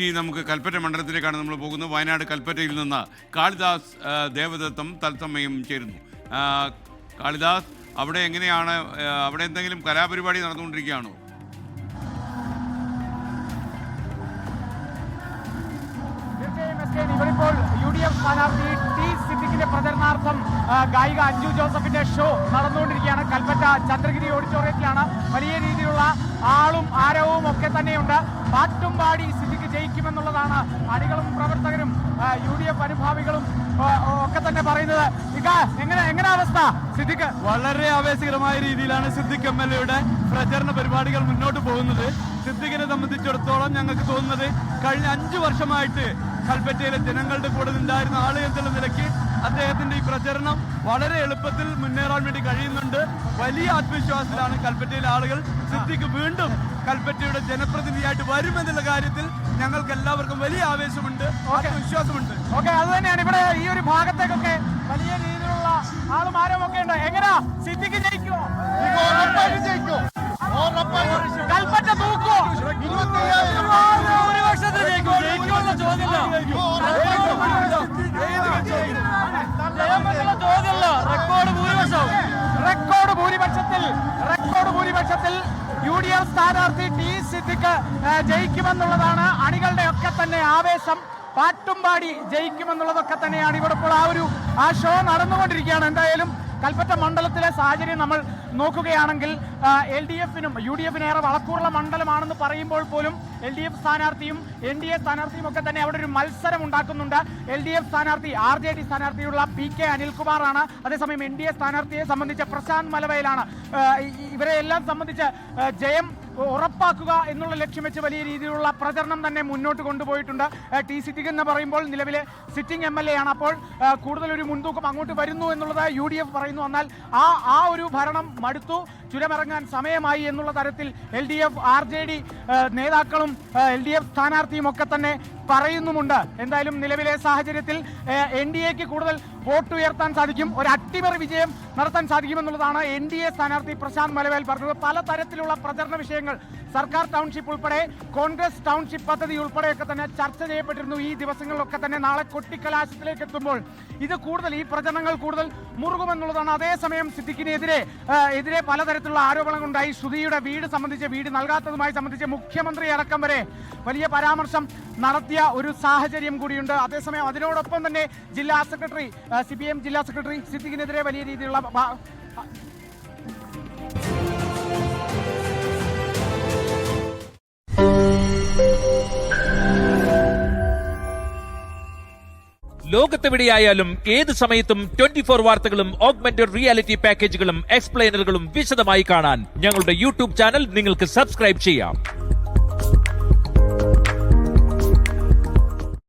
ഇനി നമുക്ക് കൽപ്പറ്റ മണ്ഡലത്തിലേക്കാണ് നമ്മൾ പോകുന്നത്. വയനാട് കൽപ്പറ്റയിൽ നിന്ന് കാളിദാസ് ദേവദത്തം തത്സമയം ചേരുന്നു. കാളിദാസ്, അവിടെ എങ്ങനെയാണ്? അവിടെ എന്തെങ്കിലും കലാപരിപാടി നടന്നുകൊണ്ടിരിക്കുകയാണോ? ഇവരിപ്പോൾ UDF സ്ഥാനാർത്ഥി ടി സിദ്ദിഖിന്റെ പ്രചരണാർത്ഥം ഗായിക അഞ്ജു ജോസഫിന്റെ ഷോ നടന്നുകൊണ്ടിരിക്കുകയാണ്. കൽപ്പറ്റ ചന്ദ്രഗിരി ഓഡിറ്റോറിയത്തിലാണ്. വലിയ രീതിയിലുള്ള ആളും ആരവവും ഒക്കെ തന്നെയുണ്ട്. പാട്ടും പാടി സിദ്ദിഖ് ജയിക്കുമെന്നുള്ളതാണ് അണികളും പ്രവർത്തകരും UDF അനുഭാവികളും ഒക്കെ തന്നെ പറയുന്നത്. എങ്ങനെ അവസ്ഥ സിദ്ദിഖ്? വളരെ ആവേശകരമായ രീതിയിലാണ് സിദ്ദിഖ് MLA പ്രചരണ പരിപാടികൾ മുന്നോട്ട് പോകുന്നത്. സിദ്ദിഖിനെ സംബന്ധിച്ചിടത്തോളം ഞങ്ങൾക്ക് തോന്നുന്നത് കഴിഞ്ഞ 5 വർഷമായിട്ട് കൽപ്പറ്റയിലെ ജനങ്ങളുടെ കൂടെ ഉണ്ടായിരുന്ന ആള് എന്നുള്ള നിലയ്ക്ക് അദ്ദേഹത്തിന്റെ ഈ പ്രചരണം വളരെ എളുപ്പത്തിൽ മുന്നേറാൻ വേണ്ടി കഴിയുന്നുണ്ട്. വലിയ ആത്മവിശ്വാസത്തിലാണ് കൽപ്പറ്റയിലെ ആളുകൾ. സിദ്ദിഖ് വീണ്ടും കൽപ്പറ്റയുടെ ജനപ്രതിനിധിയായിട്ട് വരുമെന്നുള്ള കാര്യത്തിൽ ഞങ്ങൾക്ക് എല്ലാവർക്കും വലിയ ആവേശമുണ്ട്, ആത്മവിശ്വാസമുണ്ട്. ഓക്കെ, അത് തന്നെയാണ്. ഇവിടെ ഈ ഒരു ഭാഗത്തേക്കൊക്കെ വലിയ രീതിയിലുള്ള ആളും ആരും ഒക്കെ ഉണ്ട്. എങ്ങനെയാ സിദ്ദിഖ് ജയിക്കുമോ? കൽപ്പറ്റ തൂക്കോ? 25,000 ജയിക്കുമെന്ന ചോദ്യമില്ല. റെക്കോർഡ് ഭൂരിപക്ഷത്തിൽ UDF സ്ഥാനാർത്ഥി ടി സിദ്ദിഖ് ജയിക്കുമെന്നുള്ളതാണ് അണികളുടെ ഒക്കെ തന്നെ ആവേശം. പാട്ടും പാടി ജയിക്കുമെന്നുള്ളതൊക്കെ തന്നെയാണ് ഇവിടെ ഇപ്പോൾ ആ ഷോ നടന്നുകൊണ്ടിരിക്കുകയാണ്. എന്തായാലും കൽപ്പറ്റ മണ്ഡലത്തിലെ സാഹചര്യം നമ്മൾ നോക്കുകയാണെങ്കിൽ LDF-നും UDF-നും ഏറെ വളക്കൂറുള്ള മണ്ഡലമാണെന്ന് പറയുമ്പോൾ പോലും LDF സ്ഥാനാർത്ഥിയും NDA സ്ഥാനാർത്ഥിയും ഒക്കെ തന്നെ അവിടെ ഒരു മത്സരം ഉണ്ടാക്കുന്നുണ്ട്. LDF സ്ഥാനാർത്ഥി RJD സ്ഥാനാർത്ഥിയുള്ള PK അനിൽകുമാറാണ്. അതേസമയം NDA സ്ഥാനാർത്ഥിയെ സംബന്ധിച്ച് പ്രശാന്ത് മലവയിലാണ്. ഇവരെ എല്ലാം സംബന്ധിച്ച് ജയം ഉറപ്പാക്കുക എന്നുള്ള ലക്ഷ്യം വെച്ച് വലിയ രീതിയിലുള്ള പ്രചരണം തന്നെ മുന്നോട്ട് കൊണ്ടുപോയിട്ടുണ്ട്. ടി സിദ്ദിഖ് എന്ന് പറയുമ്പോൾ നിലവിലെ സിറ്റിംഗ് MLA ആണ്. അപ്പോൾ കൂടുതലൊരു മുൻതൂക്കം അങ്ങോട്ട് വരുന്നു എന്നുള്ളത് UDF പറയുന്നു. എന്നാൽ ആ ഒരു ഭരണം മടുത്തു, ചുരമിറങ്ങാൻ സമയമായി എന്നുള്ള തരത്തിൽ LDF RJD നേതാക്കളും LDF സ്ഥാനാർത്ഥിയും ഒക്കെ തന്നെ പറയുന്നുമുണ്ട്. എന്തായാലും നിലവിലെ സാഹചര്യത്തിൽ NDAക്ക് കൂടുതൽ വോട്ട് ഉയർത്താൻ സാധിക്കും, ഒരു അട്ടിമറി വിജയം നടത്താൻ സാധിക്കുമെന്നുള്ളതാണ് NDA സ്ഥാനാർത്ഥി പ്രശാന്ത് മലവേൽ പറഞ്ഞത്. പലതരത്തിലുള്ള പ്രചരണ വിഷയങ്ങൾ സർക്കാർ ടൗൺഷിപ്പ് ഉൾപ്പെടെ കോൺഗ്രസ് ടൗൺഷിപ്പ് പദ്ധതി ഉൾപ്പെടെയൊക്കെ തന്നെ ചർച്ച ചെയ്യപ്പെട്ടിരുന്നു ഈ ദിവസങ്ങളിലൊക്കെ തന്നെ. നാളെ കൊട്ടിക്കലാശത്തിലേക്ക് എത്തുമ്പോൾ ഈ പ്രചരണങ്ങൾ കൂടുതൽ മുറുകുമെന്നുള്ളതാണ്. അതേസമയം സിദ്ദിഖിനെതിരെ പലതരത്തിലുള്ള ആരോപണങ്ങളുണ്ടായി. ശ്രുതിയുടെ വീട് നൽകാത്തതുമായി സംബന്ധിച്ച് മുഖ്യമന്ത്രി അടക്കം വരെ വലിയ പരാമർശം നടത്തിയ ഒരു സാഹചര്യം കൂടിയുണ്ട്. അതേസമയം അതിനോടൊപ്പം തന്നെ CPM ജില്ലാ സെക്രട്ടറി സിദ്ദിഖിനെതിരെ വലിയ രീതിയിലുള്ള ലോകത്തെവിടെയായാലും ഏത് സമയത്തും 24 വാർത്തകളും ഓഗ്മെന്റഡ് റിയാലിറ്റി പാക്കേജുകളും എക്സ്പ്ലെയിനറുകളും വിശദമായി കാണാൻ ഞങ്ങളുടെ YouTube ചാനൽ നിങ്ങൾക്ക് സബ്സ്ക്രൈബ് ചെയ്യാം.